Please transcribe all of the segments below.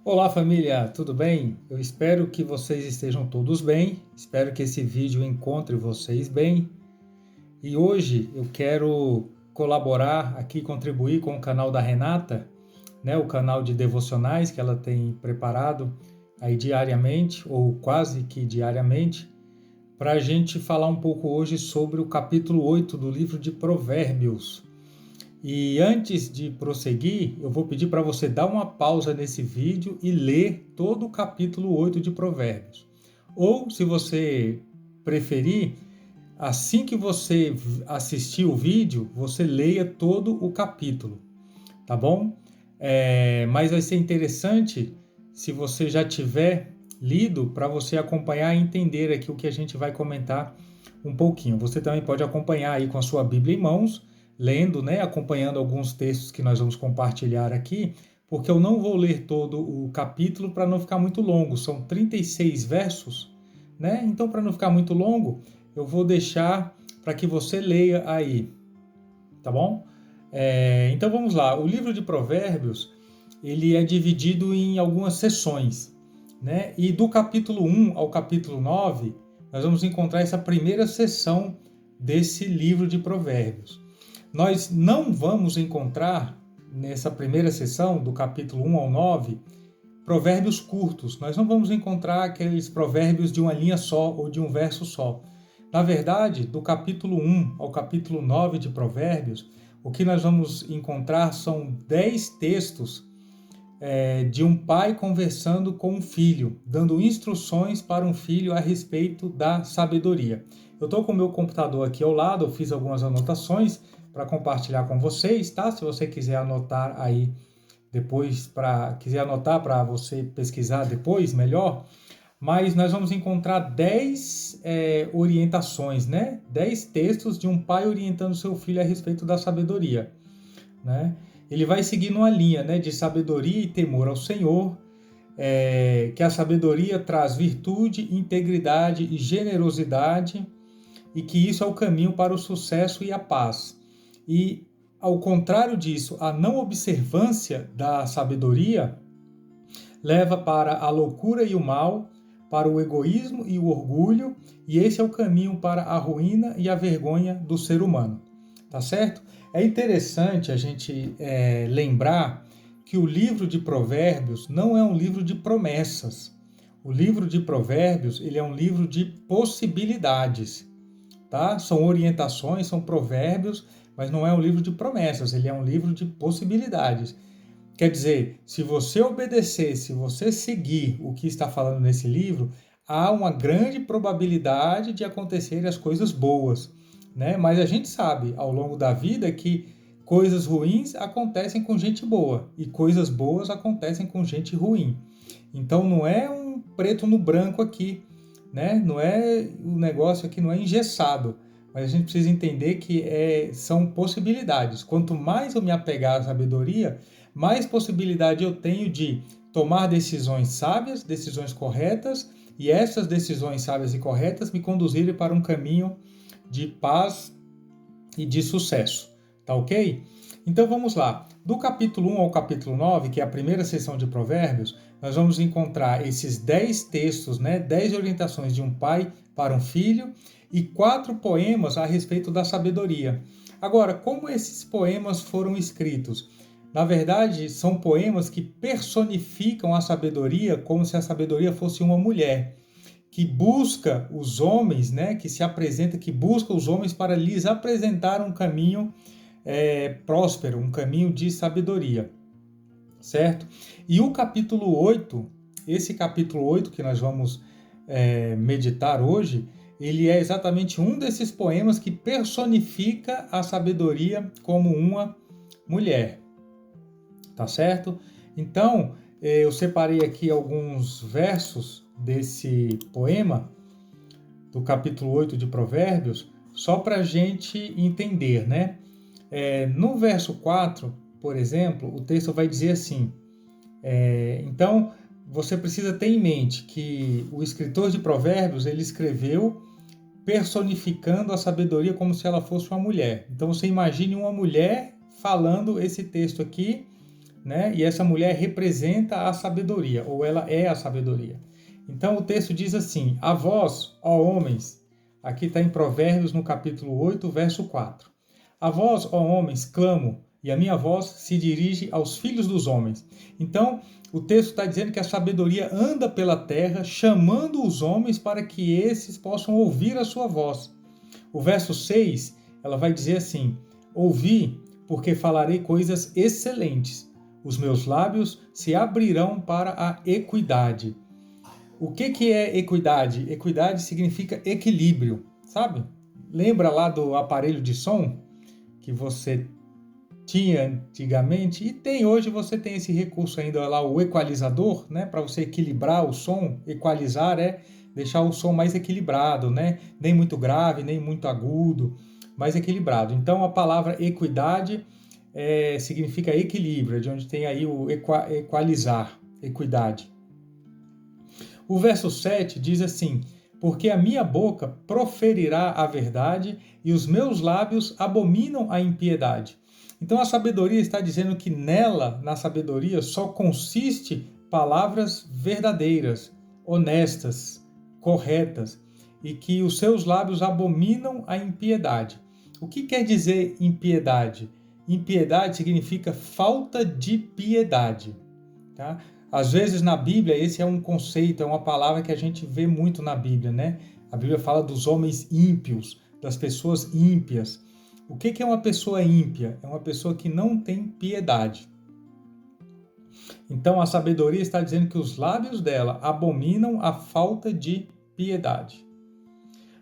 Olá família, tudo bem? Eu espero que vocês estejam todos bem, espero que esse vídeo encontre vocês bem. E hoje eu quero colaborar aqui, contribuir com o canal da Renata, né, o canal de devocionais que ela tem preparado aí diariamente, ou quase que diariamente, para a gente falar um pouco hoje sobre o capítulo 8 do livro de Provérbios. E antes de prosseguir, eu vou pedir para você dar uma pausa nesse vídeo e ler todo o capítulo 8 de Provérbios. Ou, se você preferir, assim que você assistir o vídeo, você leia todo o capítulo, tá bom? Mas vai ser interessante se você já tiver lido para você acompanhar e entender aqui o que a gente vai comentar um pouquinho. Você também pode acompanhar aí com a sua Bíblia em mãos, lendo, né, acompanhando alguns textos que nós vamos compartilhar aqui, porque eu não vou ler todo o capítulo para não ficar muito longo, são 36 versos, né? Então, para não ficar muito longo, eu vou deixar para que você leia aí, tá bom? Então vamos lá, o livro de Provérbios, ele é dividido em algumas seções, né? E do capítulo 1 ao capítulo 9, nós vamos encontrar essa primeira seção desse livro de Provérbios. Nós não vamos encontrar nessa primeira seção, do capítulo 1 ao 9, provérbios curtos. Nós não vamos encontrar aqueles provérbios de uma linha só ou de um verso só. Na verdade, do capítulo 1 ao capítulo 9 de Provérbios, o que nós vamos encontrar são 10 textos de um pai conversando com um filho, dando instruções para um filho a respeito da sabedoria. Eu estou com o meu computador aqui ao lado, eu fiz algumas anotações para compartilhar com vocês, tá? Se você quiser anotar aí depois, quiser anotar para você pesquisar depois, melhor. Mas nós vamos encontrar 10 orientações, né? 10 textos de um pai orientando seu filho a respeito da sabedoria, né? Ele vai seguir uma linha, né, de sabedoria e temor ao Senhor, que a sabedoria traz virtude, integridade e generosidade, e que isso é o caminho para o sucesso e a paz. E, ao contrário disso, a não observância da sabedoria leva para a loucura e o mal, para o egoísmo e o orgulho, e esse é o caminho para a ruína e a vergonha do ser humano. Tá certo? É interessante a gente lembrar que o livro de Provérbios não é um livro de promessas. O livro de Provérbios, ele é um livro de possibilidades, tá? São orientações, são provérbios, mas não é um livro de promessas, ele é um livro de possibilidades. Quer dizer, se você obedecer, se você seguir o que está falando nesse livro, há uma grande probabilidade de acontecerem as coisas boas, né? Mas a gente sabe, ao longo da vida, que coisas ruins acontecem com gente boa e coisas boas acontecem com gente ruim. Então não é um preto no branco aqui, né? Não é o negócio aqui, não é engessado. Mas a gente precisa entender que são possibilidades. Quanto mais eu me apegar à sabedoria, mais possibilidade eu tenho de tomar decisões sábias, decisões corretas, e essas decisões sábias e corretas me conduzirem para um caminho de paz e de sucesso. Tá ok? Então vamos lá. Do capítulo 1 ao capítulo 9, que é a primeira seção de Provérbios, nós vamos encontrar esses 10 textos, né? 10 orientações de um pai para um filho e 4 poemas a respeito da sabedoria. Agora, como esses poemas foram escritos? Na verdade, são poemas que personificam a sabedoria como se a sabedoria fosse uma mulher, que busca os homens, né, que se apresenta, que busca os homens para lhes apresentar um caminho próspero, um caminho de sabedoria, certo? E o capítulo 8, esse capítulo 8 que nós vamos meditar hoje, ele é exatamente um desses poemas que personifica a sabedoria como uma mulher. Tá certo? Então, eu separei aqui alguns versos desse poema, do capítulo 8 de Provérbios, só para a gente entender, né? No verso 4, por exemplo, o texto vai dizer assim, então, você precisa ter em mente que o escritor de Provérbios, ele escreveu personificando a sabedoria como se ela fosse uma mulher. Então, você imagine uma mulher falando esse texto aqui, né? E essa mulher representa a sabedoria, ou ela é a sabedoria. Então o texto diz assim: a vós, ó homens, aqui está em Provérbios no capítulo 8, verso 4. A vós, ó homens, clamo, e a minha voz se dirige aos filhos dos homens. Então, o texto está dizendo que a sabedoria anda pela terra, chamando os homens para que esses possam ouvir a sua voz. O verso 6, ela vai dizer assim: ouvi, porque falarei coisas excelentes. Os meus lábios se abrirão para a equidade. O que é equidade? Equidade significa equilíbrio, sabe? Lembra lá do aparelho de som que você tinha antigamente e tem hoje? Você tem esse recurso ainda lá, o equalizador, né? Para você equilibrar o som. Equalizar é deixar o som mais equilibrado, né? Nem muito grave, nem muito agudo, mais equilibrado. Então a palavra equidade significa equilíbrio, de onde tem aí o equalizar, equidade. O verso 7 diz assim: porque a minha boca proferirá a verdade e os meus lábios abominam a impiedade. Então a sabedoria está dizendo que nela, na sabedoria, só consiste palavras verdadeiras, honestas, corretas, e que os seus lábios abominam a impiedade. O que quer dizer impiedade? Impiedade significa falta de piedade, tá? Às vezes na Bíblia esse é um conceito, é uma palavra que a gente vê muito na Bíblia, né? A Bíblia fala dos homens ímpios, das pessoas ímpias. O que é uma pessoa ímpia? É uma pessoa que não tem piedade. Então a sabedoria está dizendo que os lábios dela abominam a falta de piedade.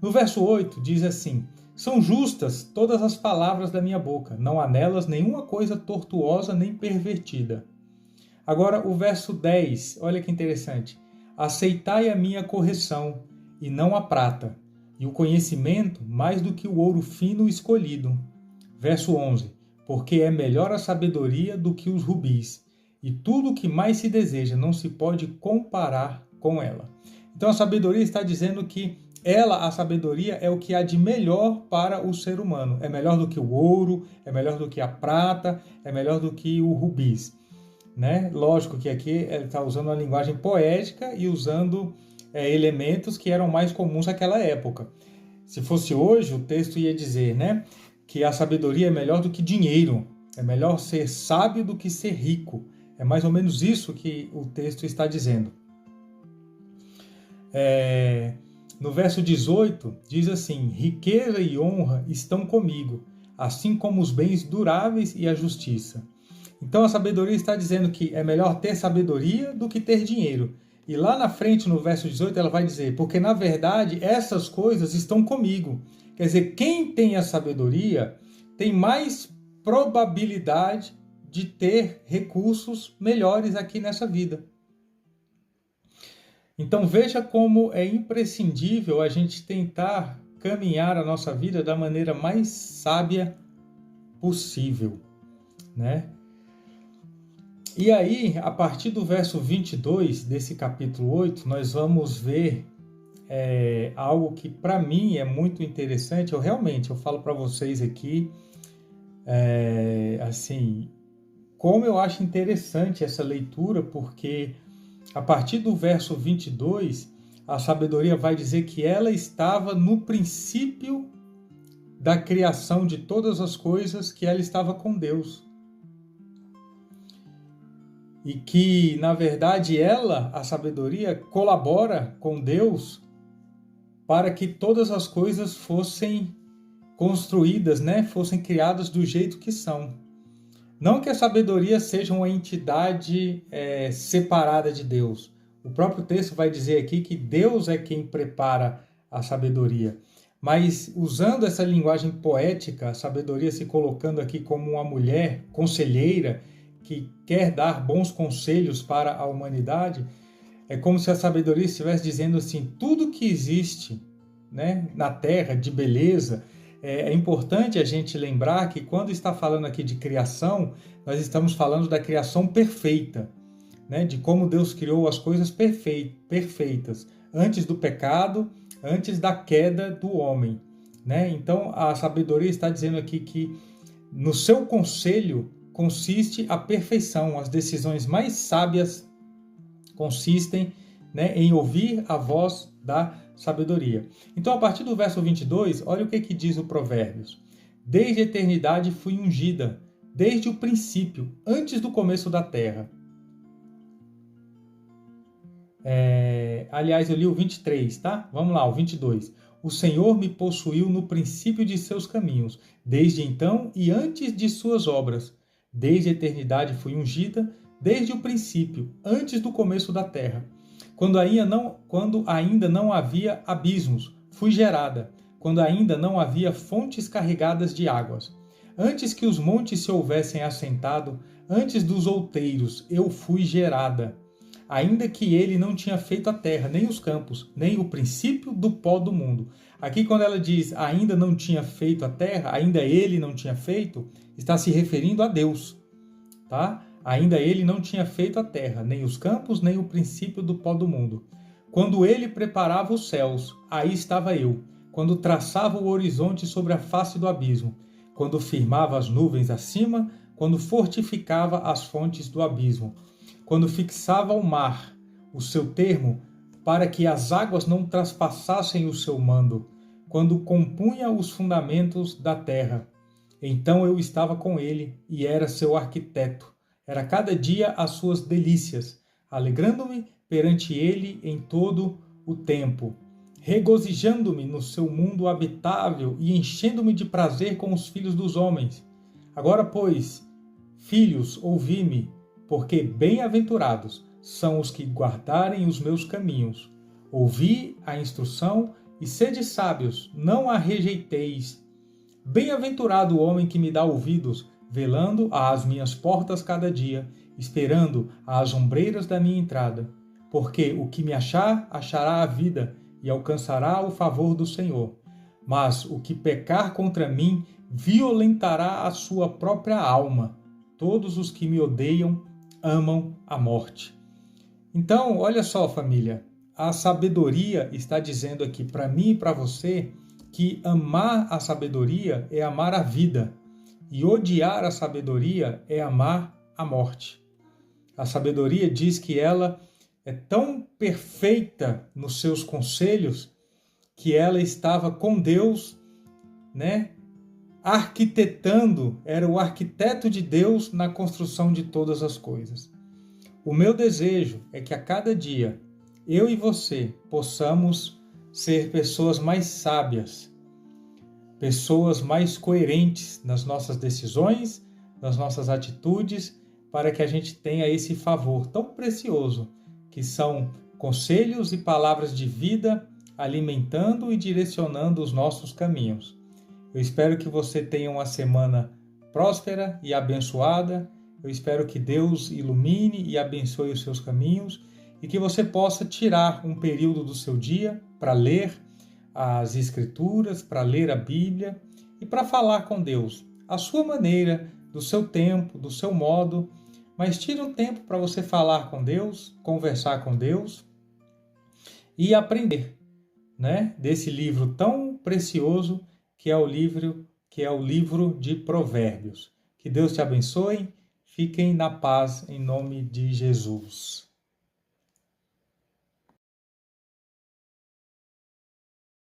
No verso 8 diz assim: são justas todas as palavras da minha boca, não há nelas nenhuma coisa tortuosa nem pervertida. Agora o verso 10, olha que interessante. Aceitai a minha correção, e não a prata, e o conhecimento mais do que o ouro fino escolhido. Verso 11. Porque é melhor a sabedoria do que os rubis, e tudo o que mais se deseja não se pode comparar com ela. Então a sabedoria está dizendo que ela, a sabedoria, é o que há de melhor para o ser humano. É melhor do que o ouro, é melhor do que a prata, é melhor do que o rubis. Né? Lógico que aqui ele está usando uma linguagem poética e usando elementos que eram mais comuns naquela época. Se fosse hoje, o texto ia dizer, né, que a sabedoria é melhor do que dinheiro, é melhor ser sábio do que ser rico. É mais ou menos isso que o texto está dizendo. No verso 18, diz assim: riqueza e honra estão comigo, assim como os bens duráveis e a justiça. Então a sabedoria está dizendo que é melhor ter sabedoria do que ter dinheiro. E lá na frente, no verso 18, ela vai dizer: porque na verdade essas coisas estão comigo. Quer dizer, quem tem a sabedoria tem mais probabilidade de ter recursos melhores aqui nessa vida. Então veja como é imprescindível a gente tentar caminhar a nossa vida da maneira mais sábia possível, né? E aí, a partir do verso 22 desse capítulo 8, nós vamos ver algo que para mim é muito interessante. Eu falo para vocês aqui, assim, como eu acho interessante essa leitura, porque a partir do verso 22, a sabedoria vai dizer que ela estava no princípio da criação de todas as coisas, que ela estava com Deus. E que, na verdade, ela, a sabedoria, colabora com Deus para que todas as coisas fossem construídas, né? Fossem criadas do jeito que são. Não que a sabedoria seja uma entidade separada de Deus. O próprio texto vai dizer aqui que Deus é quem prepara a sabedoria. Mas usando essa linguagem poética, a sabedoria se colocando aqui como uma mulher conselheira, que quer dar bons conselhos para a humanidade, é como se a sabedoria estivesse dizendo assim: tudo que existe, né, na Terra de beleza, é importante a gente lembrar que quando está falando aqui de criação, nós estamos falando da criação perfeita, né, de como Deus criou as coisas perfeitas, antes do pecado, antes da queda do homem, né? Então a sabedoria está dizendo aqui que no seu conselho consiste a perfeição. As decisões mais sábias consistem, né, em ouvir a voz da sabedoria. Então, a partir do verso 22, olha o que diz o Provérbios. Desde a eternidade fui ungida, desde o princípio, antes do começo da terra. Aliás, eu li o 23, tá? Vamos lá, o 22. O Senhor me possuiu no princípio de seus caminhos, desde então e antes de suas obras. Desde a eternidade fui ungida, desde o princípio, antes do começo da terra. Quando ainda não havia abismos, fui gerada. Quando ainda não havia fontes carregadas de águas. Antes que os montes se houvessem assentado, antes dos outeiros, eu fui gerada. Ainda que ele não tinha feito a terra, nem os campos, nem o princípio do pó do mundo. Aqui, quando ela diz ainda não tinha feito a terra, ainda ele não tinha feito, está se referindo a Deus, tá? Ainda ele não tinha feito a terra, nem os campos, nem o princípio do pó do mundo. Quando ele preparava os céus, aí estava eu. Quando traçava o horizonte sobre a face do abismo. Quando firmava as nuvens acima, quando fortificava as fontes do abismo. Quando fixava ao mar o seu termo, para que as águas não traspassassem o seu mando, quando compunha os fundamentos da terra. Então eu estava com ele e era seu arquiteto. Era cada dia as suas delícias, alegrando-me perante ele em todo o tempo, regozijando-me no seu mundo habitável e enchendo-me de prazer com os filhos dos homens. Agora, pois, filhos, ouvi-me, porque bem-aventurados são os que guardarem os meus caminhos. Ouvi a instrução e sede sábios, não a rejeiteis. Bem-aventurado o homem que me dá ouvidos, velando às minhas portas cada dia, esperando às ombreiras da minha entrada. Porque o que me achar, achará a vida e alcançará o favor do Senhor. Mas o que pecar contra mim, violentará a sua própria alma. Todos os que me odeiam amam a morte. Então, olha só, família, a sabedoria está dizendo aqui para mim e para você que amar a sabedoria é amar a vida e odiar a sabedoria é amar a morte. A sabedoria diz que ela é tão perfeita nos seus conselhos que ela estava com Deus, né? Arquitetando, era o arquiteto de Deus na construção de todas as coisas. O meu desejo é que a cada dia eu e você possamos ser pessoas mais sábias, pessoas mais coerentes nas nossas decisões, nas nossas atitudes, para que a gente tenha esse favor tão precioso, que são conselhos e palavras de vida alimentando e direcionando os nossos caminhos. Eu espero que você tenha uma semana próspera e abençoada. Eu espero que Deus ilumine e abençoe os seus caminhos e que você possa tirar um período do seu dia para ler as Escrituras, para ler a Bíblia e para falar com Deus, à sua maneira, do seu tempo, do seu modo, mas tire um tempo para você falar com Deus, conversar com Deus e aprender, né, desse livro tão precioso que é o livro de Provérbios. Que Deus te abençoe. Fiquem na paz em nome de Jesus.